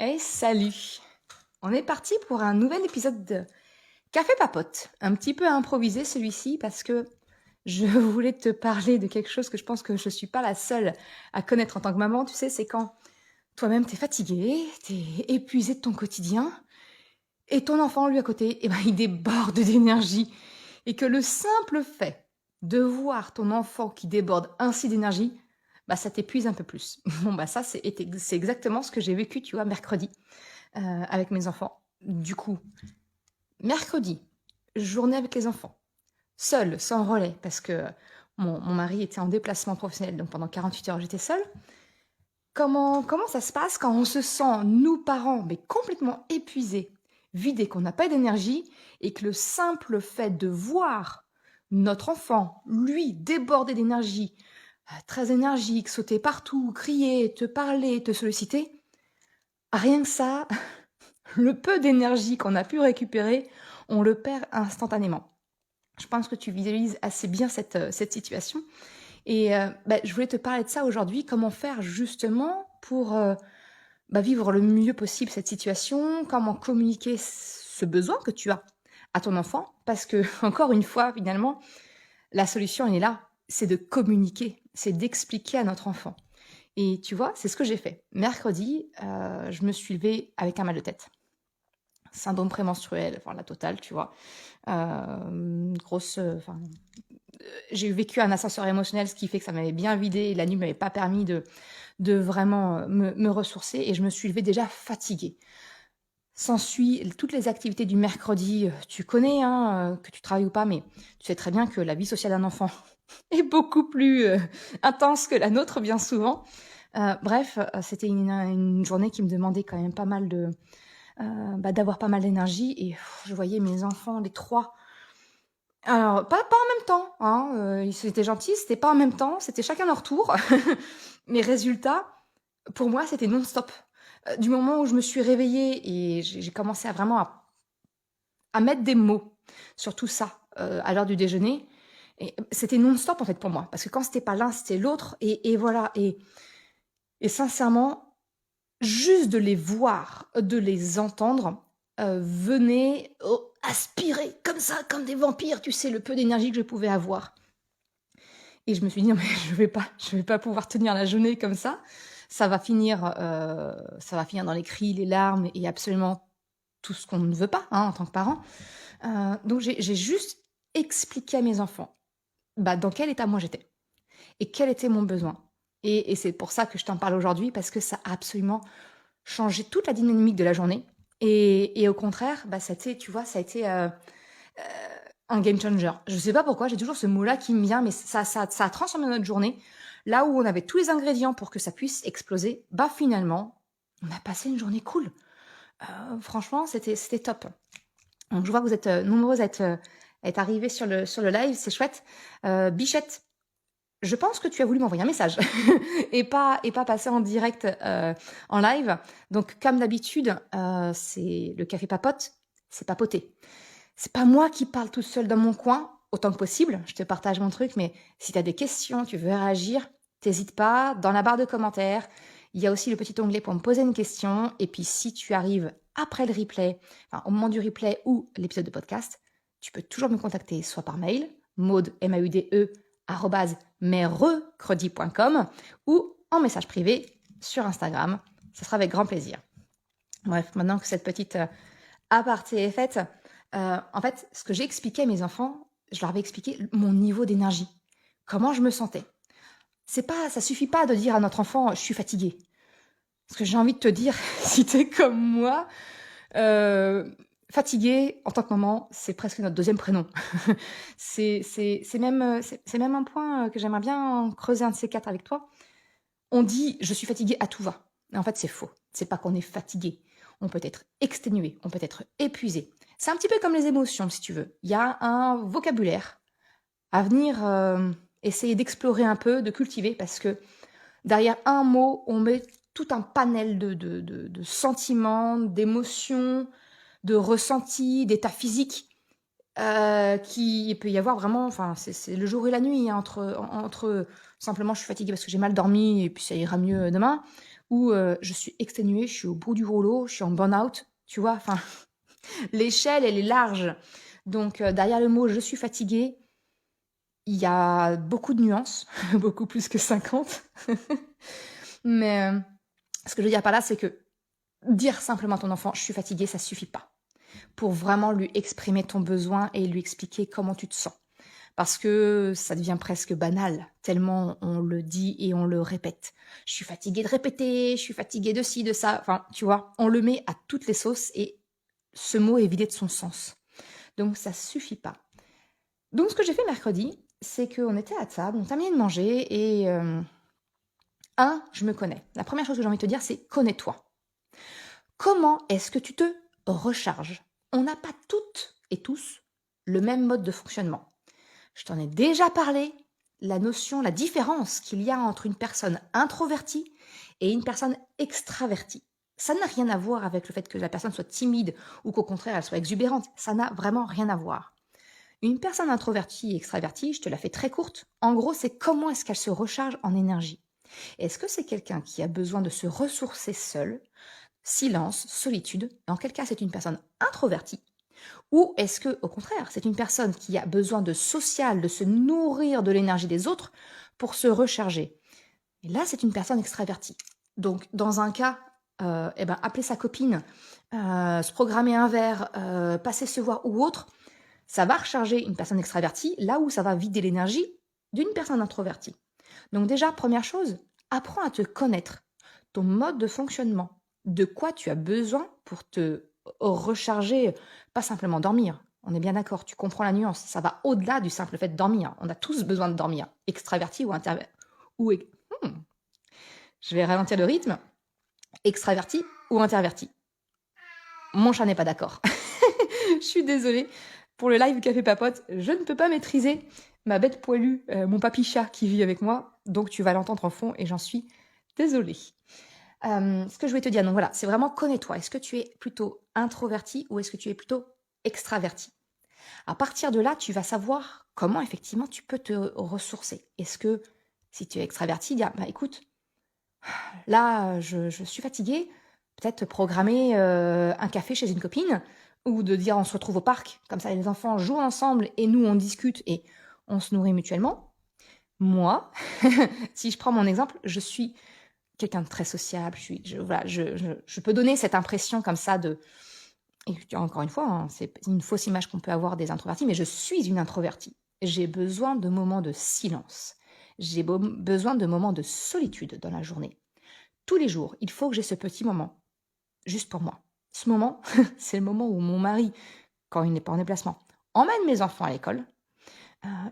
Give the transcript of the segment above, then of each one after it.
Hey, salut! On est parti pour un nouvel épisode de Café Papote. Un petit peu improvisé celui-ci parce que je voulais te parler de quelque chose que je pense que je suis pas la seule à connaître en tant que maman. Tu sais, c'est quand toi-même t'es fatigué, t'es épuisé de ton quotidien et ton enfant, lui à côté, il déborde d'énergie. Et que le simple fait de voir ton enfant qui déborde ainsi d'énergie, ça t'épuise un peu plus. Bon, ça, c'est exactement ce que j'ai vécu, tu vois, mercredi. Avec mes enfants. Du coup, mercredi, journée avec les enfants, seule, sans relais, parce que mon mari était en déplacement professionnel, donc pendant 48 heures, j'étais seule. Comment ça se passe quand on se sent, nous parents, mais complètement épuisés, vidés, qu'on n'a pas d'énergie, et que le simple fait de voir notre enfant, lui, déborder d'énergie, très énergique, sauter partout, crier, te parler, te solliciter, rien que ça, le peu d'énergie qu'on a pu récupérer, on le perd instantanément. Je pense que tu visualises assez bien cette situation. Et je voulais te parler de ça aujourd'hui, comment faire justement pour vivre le mieux possible cette situation, comment communiquer ce besoin que tu as à ton enfant, parce que, encore une fois, finalement, la solution, elle est là, c'est de communiquer, c'est d'expliquer à notre enfant. Et tu vois, c'est ce que j'ai fait. Mercredi, je me suis levée avec un mal de tête. Syndrome prémenstruel, enfin la totale, tu vois. J'ai vécu un ascenseur émotionnel, ce qui fait que ça m'avait bien vidé et la nuit m'avait pas permis de vraiment me ressourcer et je me suis levée déjà fatiguée. S'ensuit toutes les activités du mercredi, tu connais, hein, que tu travailles ou pas, mais tu sais très bien que la vie sociale d'un enfant est beaucoup plus intense que la nôtre, bien souvent. C'était une journée qui me demandait quand même pas mal d'avoir pas mal d'énergie et je voyais mes enfants, les trois. Alors, pas en même temps, hein, ils étaient gentils, c'était pas en même temps, c'était chacun leur tour. Mais résultat, pour moi, c'était non-stop. Du moment où je me suis réveillée et j'ai commencé à vraiment à mettre des mots sur tout ça à l'heure du déjeuner, et c'était non-stop en fait pour moi. Parce que quand c'était pas l'un, c'était l'autre. Et voilà. Et sincèrement, juste de les voir, de les entendre, venait aspirer comme ça, comme des vampires, tu sais, le peu d'énergie que je pouvais avoir. Et je me suis dit, non, mais je vais pas pouvoir tenir la journée comme ça. Ça va finir dans les cris, les larmes et absolument tout ce qu'on ne veut pas, hein, en tant que parent. Donc j'ai juste expliqué à mes enfants, dans quel état moi j'étais et quel était mon besoin. Et c'est pour ça que je t'en parle aujourd'hui parce que ça a absolument changé toute la dynamique de la journée. Et au contraire, tu vois, ça a été un game changer. Je sais pas pourquoi, j'ai toujours ce mot-là qui me vient, mais ça a transformé notre journée. Là où on avait tous les ingrédients pour que ça puisse exploser, finalement, on a passé une journée cool. Franchement, c'était top. Donc je vois que vous êtes nombreuses à être arrivées sur le live, c'est chouette. Bichette, je pense que tu as voulu m'envoyer un message et pas passer en direct en live. Donc comme d'habitude, c'est le café papote, c'est papoter. C'est pas moi qui parle toute seule dans mon coin, autant que possible, je te partage mon truc, mais si tu as des questions, tu veux réagir, t'hésites pas, dans la barre de commentaires, il y a aussi le petit onglet pour me poser une question, et puis si tu arrives après le replay, enfin, au moment du replay ou l'épisode de podcast, tu peux toujours me contacter soit par mail, maude, M-A-U-D-E, @merrecredi.com ou en message privé sur Instagram. Ce sera avec grand plaisir. Bref, maintenant que cette petite aparté est faite, en fait, ce que j'ai expliqué à mes enfants, je leur avais expliqué mon niveau d'énergie, comment je me sentais. Ça suffit pas de dire à notre enfant, je suis fatiguée. Parce que j'ai envie de te dire, si t'es comme moi, euh, fatiguée en tant que maman, c'est presque notre deuxième prénom. C'est même un point que j'aimerais bien creuser un de ces quatre avec toi. On dit je suis fatiguée à tout va. Mais en fait, c'est faux. C'est pas qu'on est fatigué. On peut être exténué, on peut être épuisé. C'est un petit peu comme les émotions, si tu veux. Il y a un vocabulaire à venir essayer d'explorer un peu, de cultiver, parce que derrière un mot, on met tout un panel de sentiments, d'émotions, de ressentis, d'états physiques qui peut y avoir vraiment, enfin, c'est le jour et la nuit, hein, entre simplement je suis fatiguée parce que j'ai mal dormi et puis ça ira mieux demain, ou je suis exténuée, je suis au bout du rouleau, je suis en burn-out, tu vois? Enfin, l'échelle, elle est large. Donc derrière le mot «je suis fatiguée», il y a beaucoup de nuances, beaucoup plus que 50. Mais ce que je veux dire par là, c'est que dire simplement à ton enfant «je suis fatiguée», ça suffit pas pour vraiment lui exprimer ton besoin et lui expliquer comment tu te sens. Parce que ça devient presque banal, tellement on le dit et on le répète. Je suis fatiguée de répéter, je suis fatiguée de ci, de ça. Enfin, tu vois, on le met à toutes les sauces et ce mot est vidé de son sens. Donc ça suffit pas. Donc ce que j'ai fait mercredi, c'est qu'on était à table, on terminait de manger et je me connais. La première chose que j'ai envie de te dire, c'est connais-toi. Comment est-ce que tu te recharges? On n'a pas toutes et tous le même mode de fonctionnement. Je t'en ai déjà parlé, la notion, la différence qu'il y a entre une personne introvertie et une personne extravertie. Ça n'a rien à voir avec le fait que la personne soit timide ou qu'au contraire elle soit exubérante. Ça n'a vraiment rien à voir. Une personne introvertie et extravertie, je te la fais très courte. En gros, c'est comment est-ce qu'elle se recharge en énergie. Est-ce que c'est quelqu'un qui a besoin de se ressourcer seul, silence, solitude? Dans quel cas c'est une personne introvertie? Ou est-ce que, au contraire, c'est une personne qui a besoin de social, de se nourrir de l'énergie des autres pour se recharger? Et là, c'est une personne extravertie. Donc, dans un cas, appeler sa copine, se programmer un verre, passer se voir ou autre, ça va recharger une personne extravertie, là où ça va vider l'énergie d'une personne introvertie. Donc déjà, première chose, apprends à te connaître, ton mode de fonctionnement, de quoi tu as besoin pour te recharger, pas simplement dormir. On est bien d'accord, tu comprends la nuance, ça va au-delà du simple fait de dormir. On a tous besoin de dormir, extraverti ou introverti. Ou Je vais ralentir le rythme, extraverti ou introverti. Mon chat n'est pas d'accord. Je suis désolée. Pour le live Café Papote, je ne peux pas maîtriser ma bête poilue, mon papy chat qui vit avec moi. Donc tu vas l'entendre en fond et j'en suis désolée. Ce que je voulais te dire, donc voilà, c'est vraiment connais-toi. Est-ce que tu es plutôt introverti ou est-ce que tu es plutôt extraverti? À partir de là, tu vas savoir comment effectivement tu peux te ressourcer. Est-ce que si tu es extraverti, dire bah écoute, là je suis fatiguée, peut-être programmer un café chez une copine ou de dire on se retrouve au parc, comme ça les enfants jouent ensemble et nous on discute et on se nourrit mutuellement. Moi, si je prends mon exemple, je suis quelqu'un de très sociable, je peux donner cette impression comme ça de... Et encore une fois, hein, c'est une fausse image qu'on peut avoir des introvertis, mais je suis une introvertie. J'ai besoin de moments de silence. J'ai besoin de moments de solitude dans la journée. Tous les jours, il faut que j'ai ce petit moment, juste pour moi. Ce moment, c'est le moment où mon mari, quand il n'est pas en déplacement, emmène mes enfants à l'école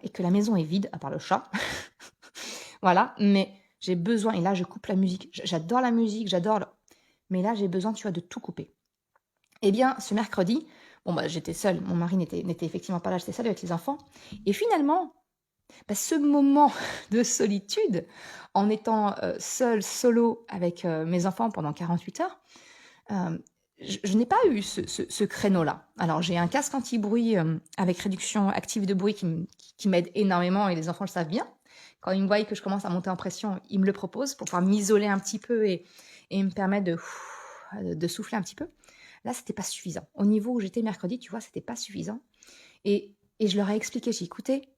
et que la maison est vide, à part le chat. Voilà, mais j'ai besoin, et là je coupe la musique, j'adore la musique, mais là j'ai besoin, tu vois, de tout couper. Eh bien, ce mercredi, j'étais seule, mon mari n'était effectivement pas là, j'étais seule avec les enfants, et finalement, ce moment de solitude, en étant seule, solo avec mes enfants pendant 48 heures, je n'ai pas eu ce créneau-là. Alors, j'ai un casque anti-bruit avec réduction active de bruit qui m'aide énormément et les enfants le savent bien. Quand ils me voient que je commence à monter en pression, ils me le proposent pour pouvoir m'isoler un petit peu et me permettre de souffler un petit peu. Là, c'était pas suffisant. Au niveau où j'étais mercredi, tu vois, c'était pas suffisant. Et je leur ai expliqué, j'ai écouté,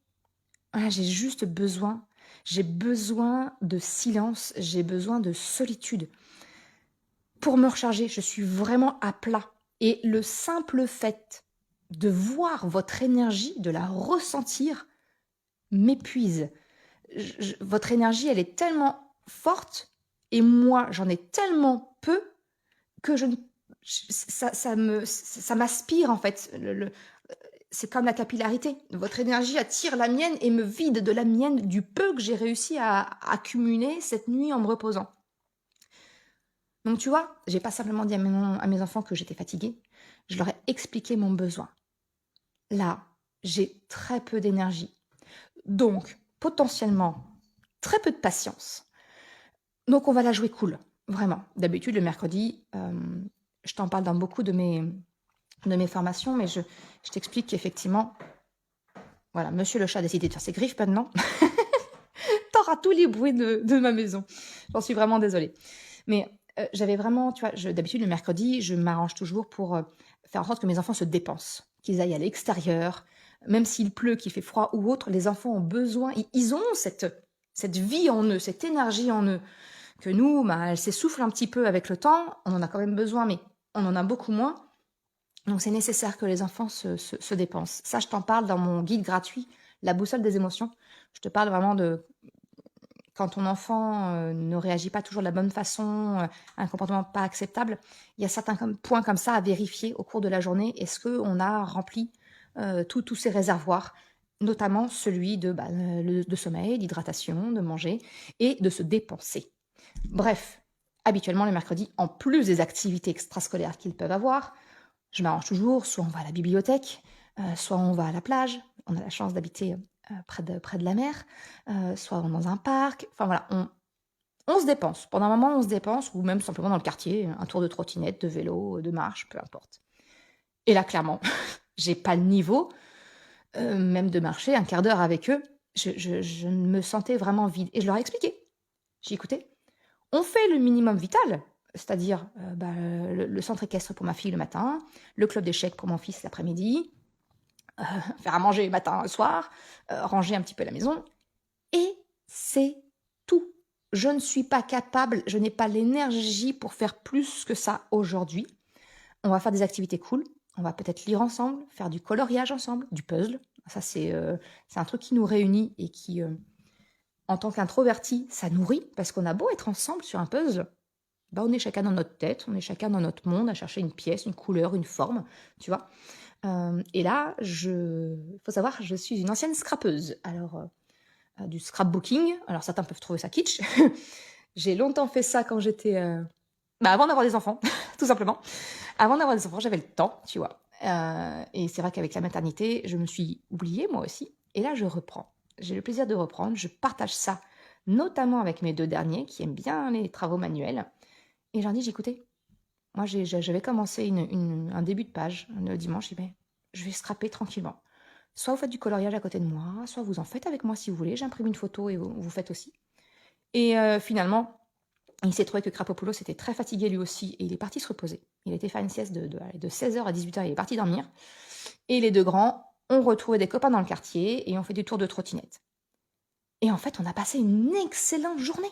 voilà, j'ai besoin de silence, j'ai besoin de solitude. Pour me recharger, je suis vraiment à plat. Et le simple fait de voir votre énergie, de la ressentir, m'épuise. Votre énergie, elle est tellement forte et moi, j'en ai tellement peu que ça m'aspire en fait. C'est comme la capillarité. Votre énergie attire la mienne et me vide de la mienne du peu que j'ai réussi à accumuler cette nuit en me reposant. Donc tu vois, j'ai pas simplement dit à mes enfants que j'étais fatiguée, je leur ai expliqué mon besoin. Là, j'ai très peu d'énergie. Donc, potentiellement, très peu de patience. Donc on va la jouer cool, vraiment. D'habitude, le mercredi, je t'en parle dans beaucoup de mes formations, mais je t'explique qu'effectivement, voilà, monsieur le chat a décidé de faire ses griffes maintenant. T'auras tous les bruits de ma maison. J'en suis vraiment désolée. Mais j'avais vraiment, tu vois, d'habitude, le mercredi, je m'arrange toujours pour faire en sorte que mes enfants se dépensent, qu'ils aillent à l'extérieur, même s'il pleut, qu'il fait froid ou autre, les enfants ont besoin, ils ont cette vie en eux, cette énergie en eux, que nous, bah, elle s'essouffle un petit peu avec le temps, on en a quand même besoin, mais on en a beaucoup moins. Donc c'est nécessaire que les enfants se dépensent. Ça, je t'en parle dans mon guide gratuit, La boussole des émotions. Je te parle vraiment de quand ton enfant ne réagit pas toujours de la bonne façon, un comportement pas acceptable, il y a certains points comme ça à vérifier au cours de la journée. Est-ce qu'on a rempli tous ces réservoirs, notamment celui de sommeil, d'hydratation, de manger et de se dépenser. Bref, habituellement le mercredi, en plus des activités extrascolaires qu'ils peuvent avoir, je m'arrange toujours, soit on va à la bibliothèque, soit on va à la plage. On a la chance d'habiter près de la mer, soit dans un parc. Enfin voilà, on se dépense. Pendant un moment, on se dépense, ou même simplement dans le quartier, un tour de trottinette, de vélo, de marche, peu importe. Et là, clairement, j'ai pas le niveau, même de marcher un quart d'heure avec eux. Je me sentais vraiment vide. Et je leur ai expliqué. J'ai écouté. On fait le minimum vital, c'est-à-dire le centre équestre pour ma fille le matin, le club d'échecs pour mon fils l'après-midi, faire à manger matin et soir, ranger un petit peu la maison, et c'est tout. Je ne suis pas capable, je n'ai pas l'énergie pour faire plus que ça aujourd'hui. On va faire des activités cool, on va peut-être lire ensemble, faire du coloriage ensemble, du puzzle. Ça, c'est un truc qui nous réunit et qui, en tant qu'introverti, ça nourrit, parce qu'on a beau être ensemble sur un puzzle, bah on est chacun dans notre tête, on est chacun dans notre monde à chercher une pièce, une couleur, une forme, tu vois. Et là, faut savoir, je suis une ancienne scrapeuse. Alors, du scrapbooking, alors certains peuvent trouver ça kitsch. J'ai longtemps fait ça quand j'étais... avant d'avoir des enfants, tout simplement. Avant d'avoir des enfants, j'avais le temps, tu vois. Et c'est vrai qu'avec la maternité, je me suis oubliée, moi aussi. Et là, je reprends. J'ai le plaisir de reprendre. Je partage ça, notamment avec mes 2 derniers, qui aiment bien les travaux manuels. Et j'en dis, j'écoutais. Moi, j'avais commencé un début de page le dimanche. Je vais scraper tranquillement. Soit vous faites du coloriage à côté de moi, soit vous en faites avec moi si vous voulez. J'imprime une photo et vous faites aussi. Et finalement, il s'est trouvé que Krapopoulos était très fatigué lui aussi et il est parti se reposer. Il a été faire une sieste de 16h à 18h, il est parti dormir. Et les 2 grands ont retrouvé des copains dans le quartier et ont fait du tour de trottinette. Et en fait, on a passé une excellente journée.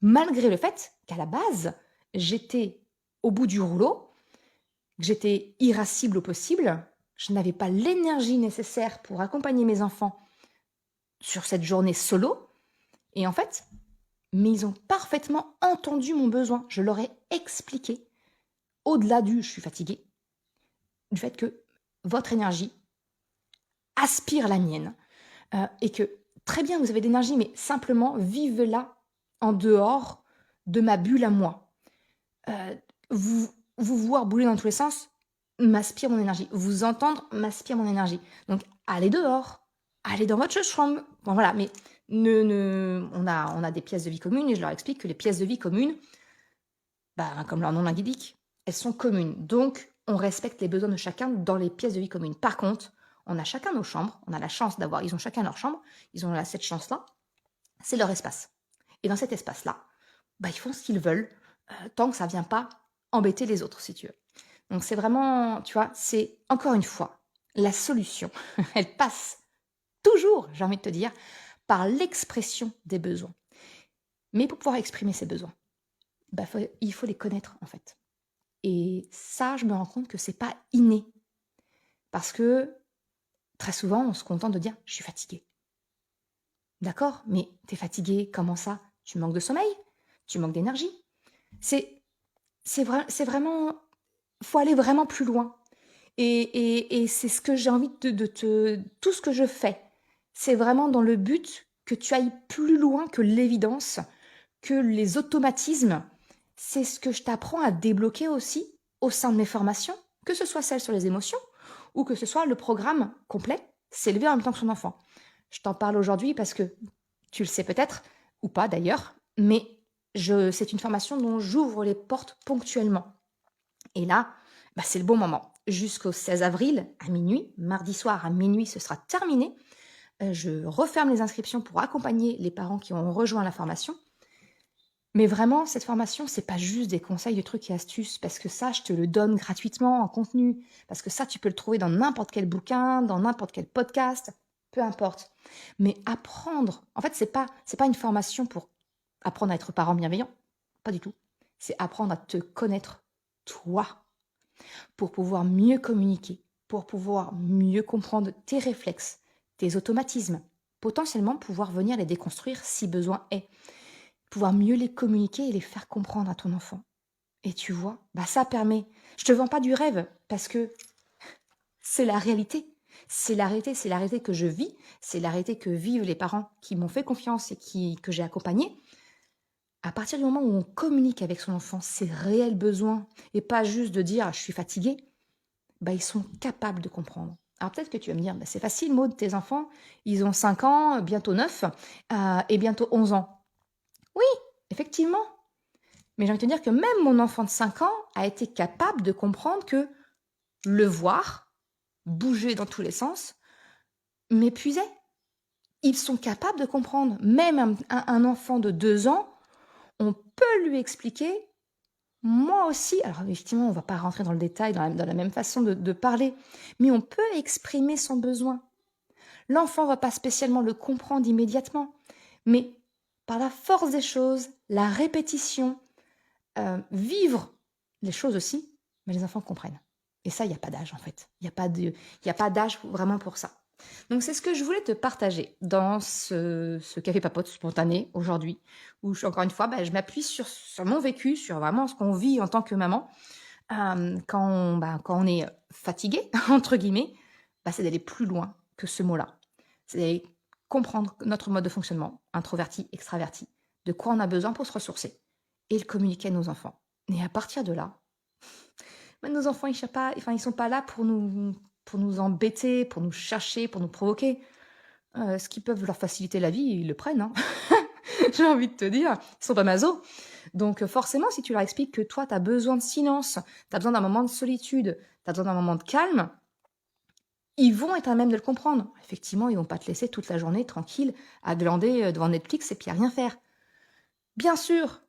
Malgré le fait qu'à la base, j'étais au bout du rouleau, que j'étais irascible au possible, je n'avais pas l'énergie nécessaire pour accompagner mes enfants sur cette journée solo. Et en fait, mais ils ont parfaitement entendu mon besoin. Je leur ai expliqué, au-delà du je suis fatiguée, du fait que votre énergie aspire la mienne. Et que très bien, vous avez de l'énergie, mais simplement vivez-la en dehors de ma bulle à moi. Vous voir bouler dans tous les sens m'aspire mon énergie. Vous entendre m'aspire mon énergie. Donc, allez dehors, allez dans votre chambre. Bon, voilà, mais on a des pièces de vie communes et je leur explique que les pièces de vie communes, comme leur nom l'indique, elles sont communes. Donc, on respecte les besoins de chacun dans les pièces de vie communes. Par contre, on a chacun nos chambres, on a la chance ils ont chacun leur chambre, ils ont cette chance-là, c'est leur espace. Et dans cet espace-là, ils font ce qu'ils veulent, tant que ça ne vient pas embêter les autres, si tu veux. Donc c'est vraiment, tu vois, c'est encore une fois, la solution, elle passe toujours, j'ai envie de te dire, par l'expression des besoins. Mais pour pouvoir exprimer ces besoins, il faut les connaître en fait. Et ça, je me rends compte que c'est pas inné. Parce que très souvent, on se contente de dire « je suis fatiguée ». D'accord, mais t'es fatiguée, comment ça? Tu manques de sommeil? Tu manques d'énergie? C'est vraiment... faut aller vraiment plus loin. Et c'est ce que j'ai envie tout ce que je fais, c'est vraiment dans le but que tu ailles plus loin que l'évidence, que les automatismes. C'est ce que je t'apprends à débloquer aussi au sein de mes formations, que ce soit celle sur les émotions ou que ce soit le programme complet, s'élever en même temps que son enfant. Je t'en parle aujourd'hui parce que tu le sais peut-être, ou pas d'ailleurs, mais c'est une formation dont j'ouvre les portes ponctuellement. Et là, c'est le bon moment. Jusqu'au 16 avril à minuit, mardi soir à minuit, ce sera terminé. Je referme les inscriptions pour accompagner les parents qui ont rejoint la formation. Mais vraiment, cette formation, c'est pas juste des conseils, des trucs et astuces, parce que ça, je te le donne gratuitement en contenu, parce que ça, tu peux le trouver dans n'importe quel bouquin, dans n'importe quel podcast, peu importe. Mais apprendre, en fait, c'est pas une formation pour apprendre à être parent bienveillant, pas du tout. C'est apprendre à te connaître toi, pour pouvoir mieux communiquer, pour pouvoir mieux comprendre tes réflexes, tes automatismes, potentiellement pouvoir venir les déconstruire si besoin est, pouvoir mieux les communiquer et les faire comprendre à ton enfant. Et tu vois, ça permet. Je te vends pas du rêve parce que c'est la réalité. C'est la réalité que je vis, c'est la réalité que vivent les parents qui m'ont fait confiance et que j'ai accompagné. À partir du moment où on communique avec son enfant ses réels besoins et pas juste de dire je suis fatigué, ils sont capables de comprendre. Alors peut-être que tu vas me dire, c'est facile, Maud, tes enfants, ils ont 5 ans, bientôt 9 et bientôt 11 ans. Oui, effectivement. Mais j'ai envie de te dire que même mon enfant de 5 ans a été capable de comprendre que le voir, bouger dans tous les sens, m'épuisait. Ils sont capables de comprendre. Même un enfant de 2 ans, on peut lui expliquer, moi aussi, alors effectivement, on ne va pas rentrer dans le détail, dans la même façon de parler, mais on peut exprimer son besoin. L'enfant ne va pas spécialement le comprendre immédiatement, mais par la force des choses, la répétition, vivre les choses aussi, mais les enfants comprennent. Et ça, il n'y a pas d'âge en fait. Il n'y a pas d'âge vraiment pour ça. Donc c'est ce que je voulais te partager dans ce café papote spontané aujourd'hui, où encore une fois, je m'appuie sur mon vécu, sur vraiment ce qu'on vit en tant que maman. Quand on est fatigué, entre guillemets, c'est d'aller plus loin que ce mot-là. C'est d'aller comprendre notre mode de fonctionnement, introverti, extraverti, de quoi on a besoin pour se ressourcer et le communiquer à nos enfants. Et à partir de là, nos enfants, ils sont pas là pour nous embêter, pour nous chercher, pour nous provoquer. Ce qui peut leur faciliter la vie, ils le prennent. Hein. J'ai envie de te dire, ils sont pas masos. Donc forcément, si tu leur expliques que toi, tu as besoin de silence, tu as besoin d'un moment de solitude, tu as besoin d'un moment de calme, ils vont être à même de le comprendre. Effectivement, ils vont pas te laisser toute la journée tranquille à glander devant Netflix et puis à rien faire. Bien sûr,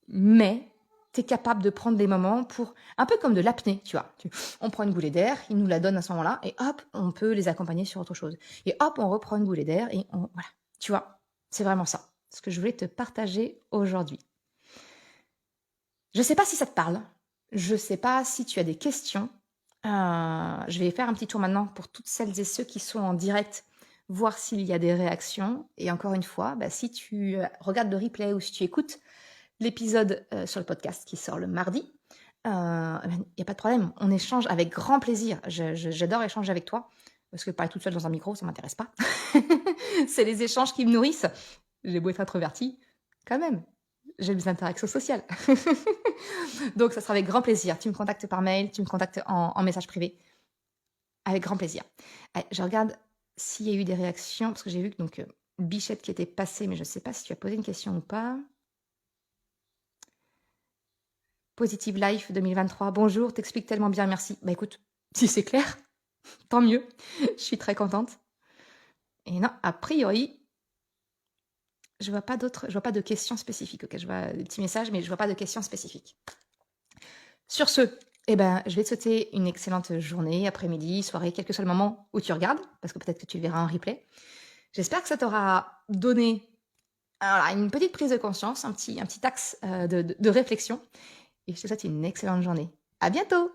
mais tu es capable de prendre des moments pour, un peu comme de l'apnée, tu vois. On prend une bouffée d'air, ils nous la donnent à ce moment-là, et hop, on peut les accompagner sur autre chose. Et hop, on reprend une bouffée d'air, et voilà. Tu vois, c'est vraiment ça, ce que je voulais te partager aujourd'hui. Je ne sais pas si ça te parle, je ne sais pas si tu as des questions. Je vais faire un petit tour maintenant pour toutes celles et ceux qui sont en direct, voir s'il y a des réactions. Et encore une fois, si tu regardes le replay ou si tu écoutes l'épisode sur le podcast qui sort le mardi, il n'y a pas de problème, on échange avec grand plaisir. J'adore échanger avec toi, parce que parler toute seule dans un micro, ça ne m'intéresse pas. C'est les échanges qui me nourrissent. J'ai beau être introvertie, quand même, j'ai des interactions sociales. Donc, ça sera avec grand plaisir. Tu me contactes par mail, tu me contactes en message privé. Avec grand plaisir. Allez, je regarde s'il y a eu des réactions, parce que j'ai vu que Bichette qui était passée, mais je ne sais pas si tu as posé une question ou pas. Positive Life 2023, bonjour, t'expliques tellement bien, merci. Écoute, si c'est clair, tant mieux, je suis très contente. Et non, a priori, je vois pas de questions spécifiques. Ok, je vois des petits messages, mais je vois pas de questions spécifiques. Sur ce, je vais te souhaiter une excellente journée, après-midi, soirée, quel que soit le moment où tu regardes, parce que peut-être que tu le verras en replay. J'espère que ça t'aura donné une petite prise de conscience, un petit axe de réflexion. Et je te souhaite une excellente journée. À bientôt!